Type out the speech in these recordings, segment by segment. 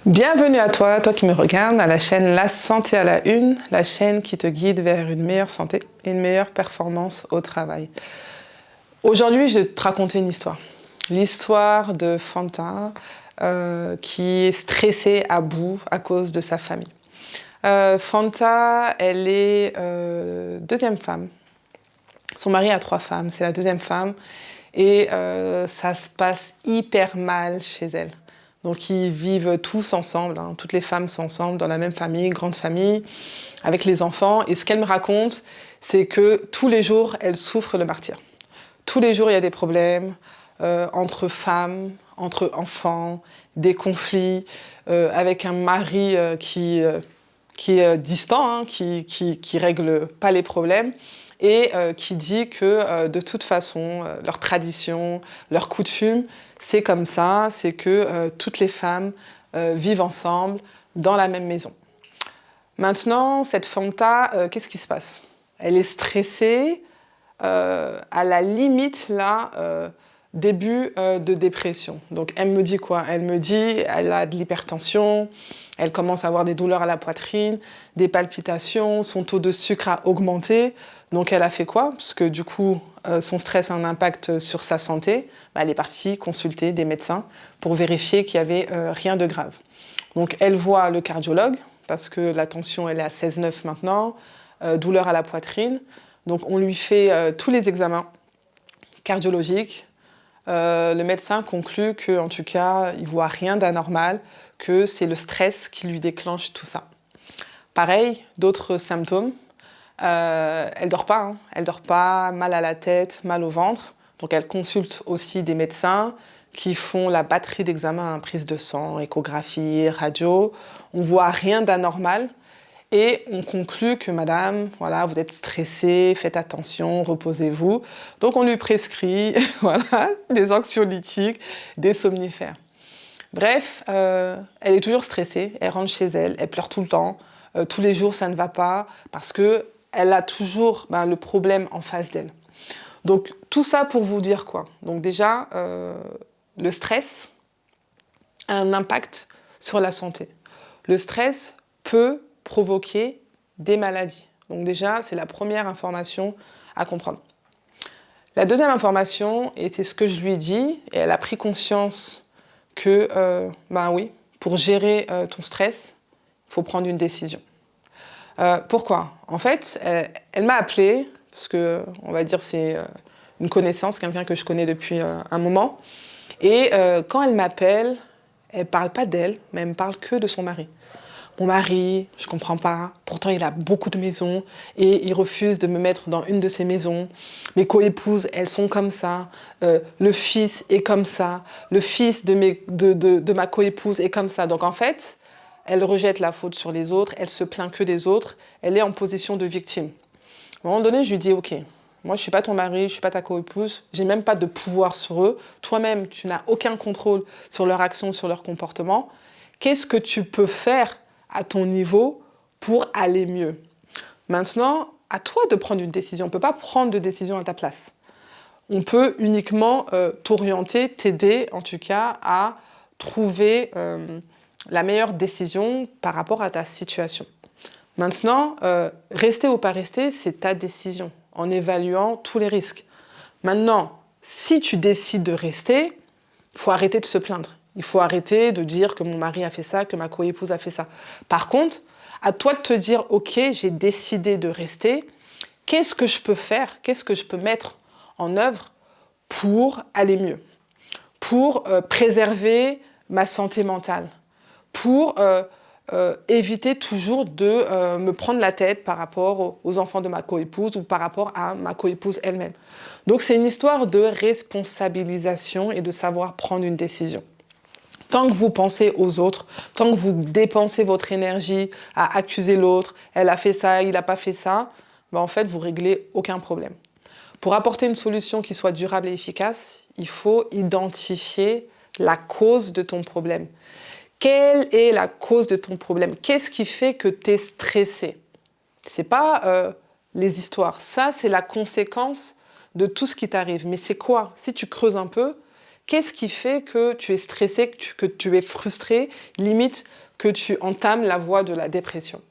Bienvenue à toi, toi qui me regardes, à la chaîne La Santé à la Une, la chaîne qui te guide vers une meilleure santé et une meilleure performance au travail. Aujourd'hui, je vais te raconter une histoire. L'histoire de Fanta qui est stressée à bout à cause de sa famille. Fanta, elle est deuxième femme. Son mari a 3 femmes, c'est la deuxième femme. Et ça se passe hyper mal chez elle. Donc ils vivent tous ensemble, hein, toutes les femmes sont ensemble dans la même famille, grande famille, avec les enfants. Et ce qu'elle me raconte, c'est que tous les jours, elle souffre le martyre. Tous les jours, il y a des problèmes entre femmes, entre enfants, des conflits, avec un mari qui est distant, hein, qui règle pas les problèmes et qui dit que de toute façon, leur tradition, leur coutume, c'est comme ça, c'est que toutes les femmes vivent ensemble dans la même maison. Maintenant, cette Fanta, qu'est-ce qui se passe? Elle est stressée, à la limite, là, début de dépression. Donc, elle me dit quoi? Elle me dit, elle a de l'hypertension, elle commence à avoir des douleurs à la poitrine, des palpitations, son taux de sucre a augmenté. Donc, elle a fait quoi? Parce que du coup, son stress a un impact sur sa santé. Bah, elle est partie consulter des médecins pour vérifier qu'il n'y avait rien de grave. Donc, elle voit le cardiologue, parce que la tension, elle est à 16,9 maintenant, douleur à la poitrine. Donc, on lui fait tous les examens cardiologiques. Le médecin conclut qu'en tout cas, il ne voit rien d'anormal, que c'est le stress qui lui déclenche tout ça. Pareil, d'autres symptômes. Elle dort pas, hein. Elle dort pas, mal à la tête, mal au ventre. Donc elle consulte aussi des médecins qui font la batterie d'examens, hein, prise de sang, échographie, radio. On voit rien d'anormal et on conclut que madame, voilà, vous êtes stressée, faites attention, reposez-vous. Donc on lui prescrit voilà, des anxiolytiques, des somnifères. Bref, elle est toujours stressée, elle rentre chez elle, elle pleure tout le temps. Tous les jours, ça ne va pas parce que elle a toujours le problème en face d'elle. Donc, tout ça pour vous dire quoi? Donc déjà, le stress a un impact sur la santé. Le stress peut provoquer des maladies. Donc déjà, c'est la première information à comprendre. La deuxième information, et c'est ce que je lui dis, et elle a pris conscience que, oui, pour gérer ton stress, il faut prendre une décision. Pourquoi? En fait, elle m'a appelée, parce que, on va dire, c'est une connaissance, quelqu'un que je connais depuis un moment. Et quand elle m'appelle, elle ne parle pas d'elle, mais elle me parle que de son mari. Mon mari, je ne comprends pas, pourtant il a beaucoup de maisons et il refuse de me mettre dans une de ces maisons. Mes coépouses, elles sont comme ça. Le fils est comme ça. Le fils de ma coépouse est comme ça. Donc en fait, elle rejette la faute sur les autres, elle se plaint que des autres, elle est en position de victime. À un moment donné, je lui dis, ok, moi je ne suis pas ton mari, je ne suis pas ta coépouse, j'ai même pas de pouvoir sur eux. Toi-même, tu n'as aucun contrôle sur leur action, sur leur comportement. Qu'est-ce que tu peux faire à ton niveau pour aller mieux? Maintenant, à toi de prendre une décision. On ne peut pas prendre de décision à ta place. On peut uniquement t'orienter, t'aider en tout cas à trouver la meilleure décision par rapport à ta situation. Maintenant, rester ou pas rester, c'est ta décision, en évaluant tous les risques. Maintenant, si tu décides de rester, il faut arrêter de se plaindre. Il faut arrêter de dire que mon mari a fait ça, que ma coépouse a fait ça. Par contre, à toi de te dire, ok, j'ai décidé de rester, qu'est-ce que je peux faire, qu'est-ce que je peux mettre en œuvre pour aller mieux, pour préserver ma santé mentale, pour éviter toujours de me prendre la tête par rapport aux enfants de ma coépouse ou par rapport à ma coépouse elle-même. Donc c'est une histoire de responsabilisation et de savoir prendre une décision. Tant que vous pensez aux autres, tant que vous dépensez votre énergie à accuser l'autre, elle a fait ça, il n'a pas fait ça, en fait, vous réglez aucun problème. Pour apporter une solution qui soit durable et efficace, il faut identifier la cause de ton problème. Quelle est la cause de ton problème? Qu'est-ce qui fait que tu es stressé? Ce n'est pas les histoires. Ça, c'est la conséquence de tout ce qui t'arrive. Mais c'est quoi? Si tu creuses un peu, Qu'est-ce qui fait que tu es stressé, que tu es frustré, limite que tu entames la voie de la dépression?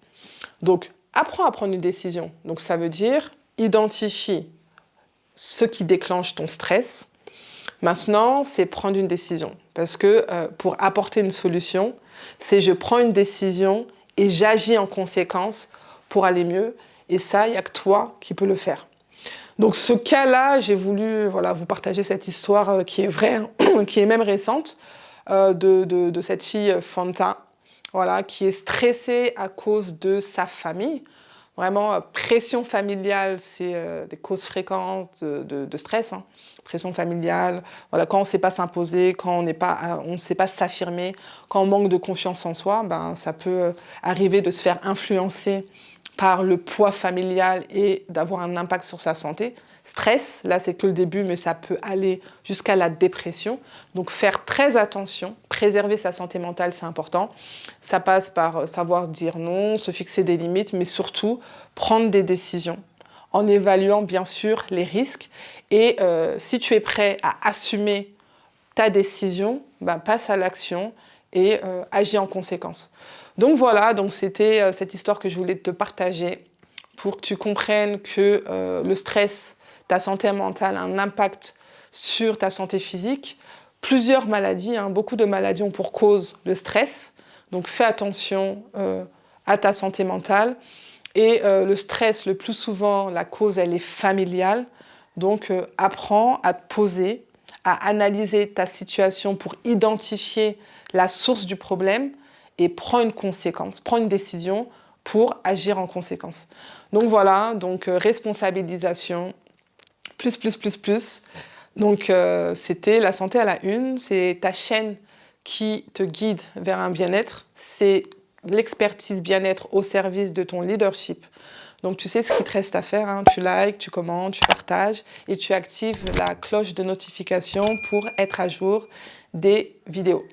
Donc, apprends à prendre une décision. Donc, ça veut dire identifie ce qui déclenche ton stress. Maintenant, c'est prendre une décision. Parce que pour apporter une solution, c'est je prends une décision et j'agis en conséquence pour aller mieux. Et ça, il n'y a que toi qui peux le faire. Donc ce cas-là, j'ai voulu vous partager cette histoire qui est vraie, hein, qui est même récente, de cette fille Fanta, qui est stressée à cause de sa famille. Vraiment, pression familiale, c'est des causes fréquentes de stress. Hein. Pression familiale, quand on ne sait pas s'imposer, quand on ne sait pas s'affirmer, quand on manque de confiance en soi, ça peut arriver de se faire influencer par le poids familial et d'avoir un impact sur sa santé. Stress, là c'est que le début, mais ça peut aller jusqu'à la dépression. Donc faire très attention, préserver sa santé mentale, c'est important. Ça passe par savoir dire non, se fixer des limites, mais surtout prendre des décisions en évaluant bien sûr les risques. Et si tu es prêt à assumer ta décision, passe à l'action et agis en conséquence. Donc voilà, c'était cette histoire que je voulais te partager pour que tu comprennes que le stress, ta santé mentale a un impact sur ta santé physique. Plusieurs maladies, beaucoup de maladies ont pour cause le stress. Donc fais attention à ta santé mentale. Et le stress, le plus souvent, la cause, elle est familiale. Donc apprends à te poser, à analyser ta situation pour identifier la source du problème et prends une décision pour agir en conséquence. Donc voilà, responsabilisation, plus. Donc c'était La Santé à la Une, c'est ta chaîne qui te guide vers un bien-être, c'est l'expertise bien-être au service de ton leadership. Donc tu sais ce qu'il te reste à faire, tu likes, tu commentes, tu partages et tu actives la cloche de notification pour être à jour des vidéos.